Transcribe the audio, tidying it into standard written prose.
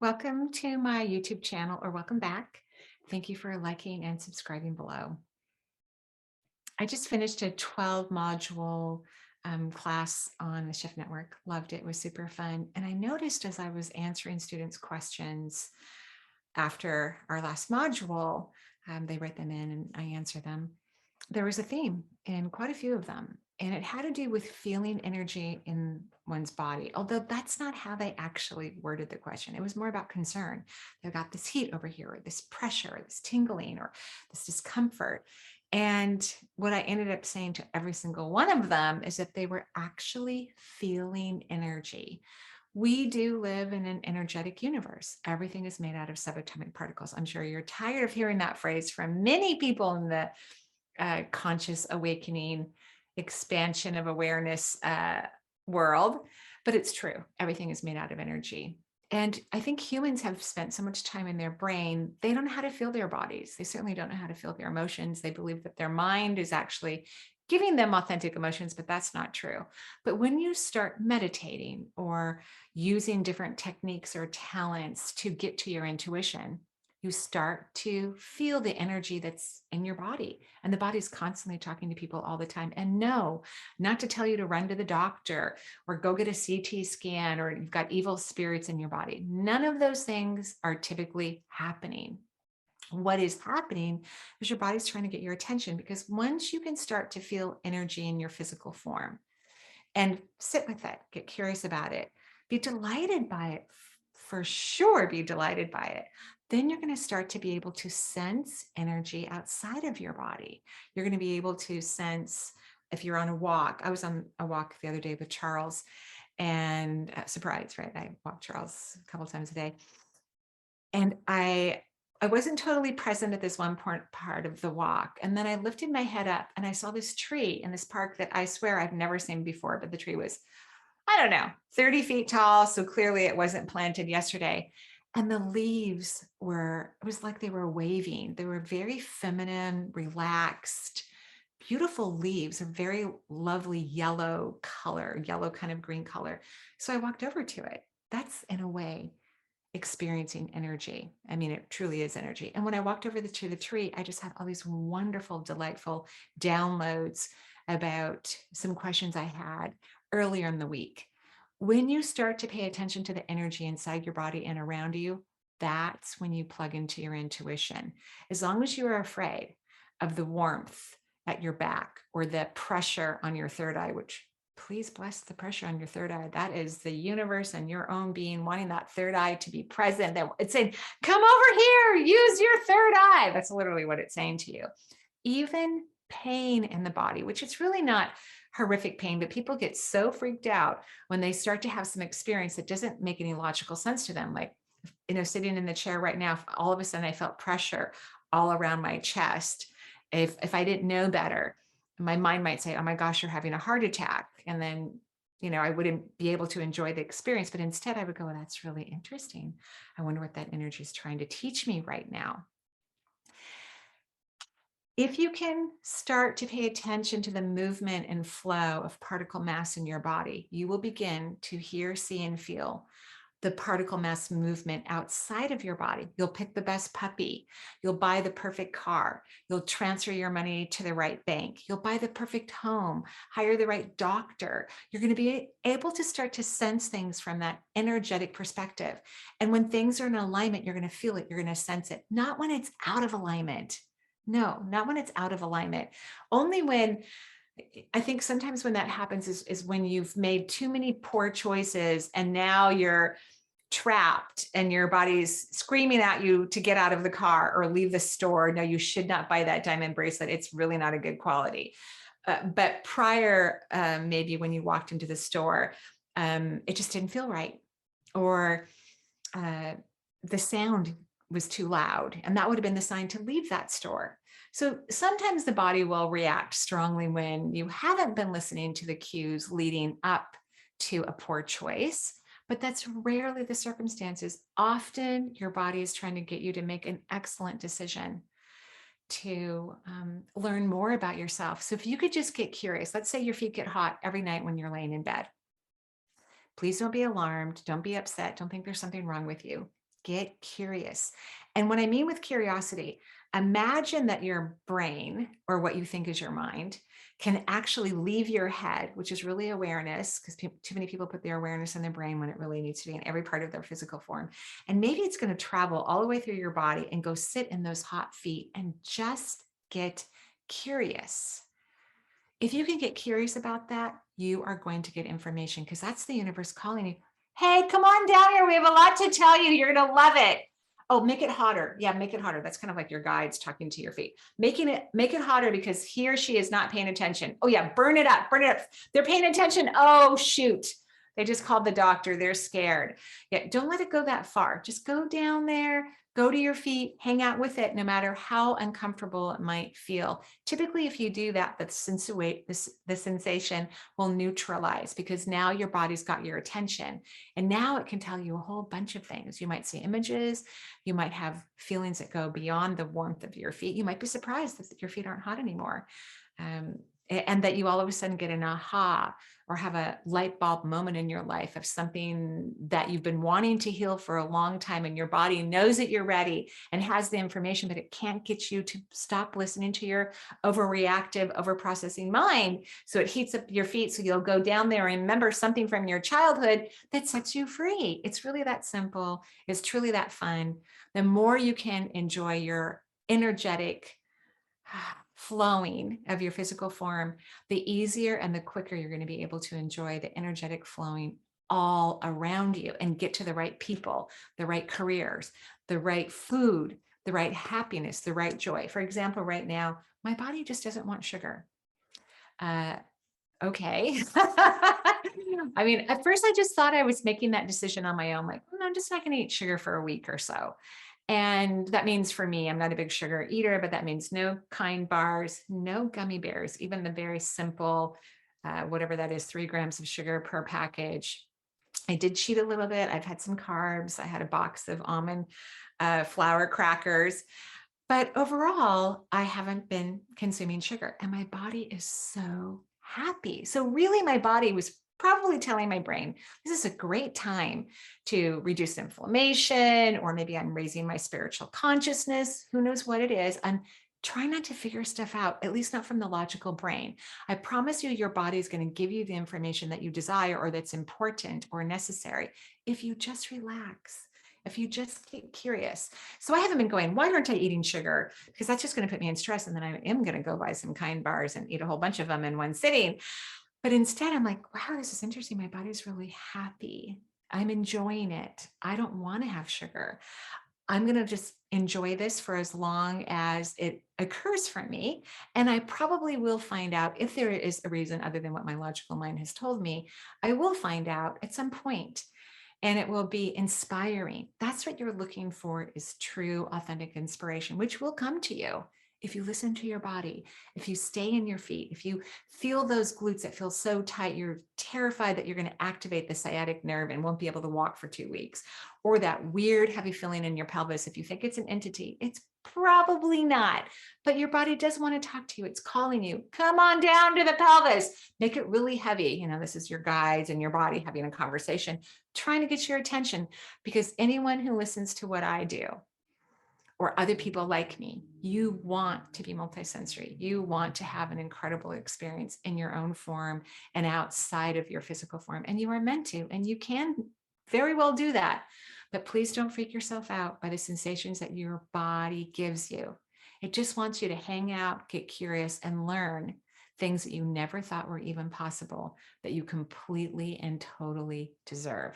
Welcome to my YouTube channel, or welcome back. Thank you for liking and subscribing below. I just finished a 12 module class on the Shift Network. Loved it. It was super fun. And I noticed as I was answering students' questions after our last module, they write them in and I answer them. There was a theme in quite a few of them, and it had to do with feeling energy in one's body, although that's not how they actually worded the question. It was more about concern. They've got this heat over here, or this pressure, or this tingling, or this discomfort. And what I ended up saying to every single one of them is that they were actually feeling energy. We do live in an energetic universe. Everything is made out of subatomic particles. I'm sure you're tired of hearing that phrase from many people in the conscious awakening, expansion of awareness world, but it's true. Everything is made out of energy. And I think humans have spent so much time in their brain, they don't know how to feel their bodies. They certainly don't know how to feel their emotions. They believe that their mind is actually giving them authentic emotions, but that's not true. But when you start meditating or using different techniques or talents to get to your intuition, you start to feel the energy that's in your body. And the body's constantly talking to people all the time. And no, not to tell you to run to the doctor or go get a CT scan or you've got evil spirits in your body. None of those things are typically happening. What is happening is your body's trying to get your attention, because once you can start to feel energy in your physical form and sit with it, get curious about it, be delighted by it, for sure, be delighted by it. Then you're going to start to be able to sense energy outside of your body. You're going to be able to sense if you're on a walk. I was on a walk the other day with Charles, and surprise, right? I walk Charles a couple times a day. And I wasn't totally present at this one part of the walk. And then I lifted my head up and I saw this tree in this park that I swear I've never seen before, but the tree was, I don't know, 30 feet tall. So clearly it wasn't planted yesterday. And the leaves were, it was like they were waving. They were very feminine, relaxed, beautiful leaves, a very lovely yellow color, yellow kind of green color. So I walked over to it. That's in a way experiencing energy. I mean, it truly is energy. And when I walked over to the tree, I just had all these wonderful, delightful downloads about some questions I had earlier in the week. When you start to pay attention to the energy inside your body and around you, that's when you plug into your intuition. As long as you are afraid of the warmth at your back or the pressure on your third eye, which please bless the pressure on your third eye. That is the universe and your own being wanting that third eye to be present. That it's saying, come over here, use your third eye. That's literally what it's saying to you. Even pain in the body, which it's really not horrific pain, but people get so freaked out when they start to have some experience that doesn't make any logical sense to them. Like, sitting in the chair right now, all of a sudden I felt pressure all around my chest. If I didn't know better, my mind might say, oh my gosh, you're having a heart attack. And then, I wouldn't be able to enjoy the experience, but instead I would go, that's really interesting. I wonder what that energy is trying to teach me right now. If you can start to pay attention to the movement and flow of particle mass in your body, you will begin to hear, see, and feel the particle mass movement outside of your body. You'll pick the best puppy. You'll buy the perfect car. You'll transfer your money to the right bank. You'll buy the perfect home, hire the right doctor. You're going to be able to start to sense things from that energetic perspective. And when things are in alignment, you're going to feel it. You're going to sense it. Not when it's out of alignment. No, not when it's out of alignment. Only when, I think sometimes when that happens is when you've made too many poor choices and now you're trapped and your body's screaming at you to get out of the car or leave the store. No, you should not buy that diamond bracelet. It's really not a good quality. But prior, maybe when you walked into the store, it just didn't feel right. Or the sound was too loud, and that would have been the sign to leave that store. So sometimes the body will react strongly when you haven't been listening to the cues leading up to a poor choice, but that's rarely the circumstances. Often your body is trying to get you to make an excellent decision, to learn more about yourself. So if you could just get curious, let's say your feet get hot every night when you're laying in bed. Please don't be alarmed. Don't be upset. Don't think there's something wrong with you. get curious. And what I mean with curiosity, imagine that your brain, or what you think is your mind, can actually leave your head, which is really awareness, because too many people put their awareness in their brain when it really needs to be in every part of their physical form. And maybe it's going to travel all the way through your body and go sit in those hot feet and just get curious. If you can get curious about that, you are going to get information, because that's the universe calling you. Hey, come on down here. We have a lot to tell you. You're going to love it. Oh, make it hotter. Yeah, make it hotter. That's kind of like your guides talking to your feet. Make it hotter because he or she is not paying attention. Oh yeah, burn it up, burn it up. They're paying attention. Oh shoot. They just called the doctor. They're scared. Yeah, don't let it go that far. Just go down there, go to your feet, hang out with it, no matter how uncomfortable it might feel. Typically, if you do that, the sensation will neutralize, because now your body's got your attention. And now it can tell you a whole bunch of things. You might see images. You might have feelings that go beyond the warmth of your feet. You might be surprised that your feet aren't hot anymore. And that you all of a sudden get an aha, or have a light bulb moment in your life of something that you've been wanting to heal for a long time, and your body knows that you're ready and has the information, but it can't get you to stop listening to your overreactive, overprocessing mind. So it heats up your feet, so you'll go down there and remember something from your childhood that sets you free. It's really that simple. It's truly that fun. The more you can enjoy your energetic flowing of your physical form, the easier and the quicker you're going to be able to enjoy the energetic flowing all around you, and get to the right people, the right careers, the right food, the right happiness, the right joy. For example, right now, my body just doesn't want sugar. Okay. I mean, at first I just thought I was making that decision on my own, like, I'm just not going to eat sugar for a week or so. And that means, for me, I'm not a big sugar eater, but that means no kind bars, no gummy bears, even the very simple, whatever that is, 3 grams of sugar per package. I did cheat a little bit. I've had some carbs. I had a box of almond flour crackers. But overall, I haven't been consuming sugar, and my body is so happy. So really, my body was probably telling my brain, this is a great time to reduce inflammation, or maybe I'm raising my spiritual consciousness. Who knows what it is? I'm trying not to figure stuff out, at least not from the logical brain. I promise you, your body is going to give you the information that you desire, or that's important or necessary, if you just relax, if you just get curious. So I haven't been going, why aren't I eating sugar? Because that's just going to put me in stress. And then I am going to go buy some kind bars and eat a whole bunch of them in one sitting. But instead, I'm like, wow, this is interesting. My body's really happy. I'm enjoying it. I don't want to have sugar. I'm going to just enjoy this for as long as it occurs for me. And I probably will find out, if there is a reason other than what my logical mind has told me, I will find out at some point. And it will be inspiring. That's what you're looking for, is true, authentic inspiration, which will come to you if you listen to your body, if you stay in your feet, if you feel those glutes that feel so tight, you're terrified that you're going to activate the sciatic nerve and won't be able to walk for 2 weeks, or that weird heavy feeling in your pelvis. If you think it's an entity, it's probably not, but your body does want to talk to you. It's calling you, come on down to the pelvis, make it really heavy. This is your guides and your body having a conversation, trying to get your attention, because anyone who listens to what I do, or other people like me, you want to be multisensory. You want to have an incredible experience in your own form and outside of your physical form. And you are meant to, and you can very well do that. But please don't freak yourself out by the sensations that your body gives you. It just wants you to hang out, get curious, and learn things that you never thought were even possible, that you completely and totally deserve.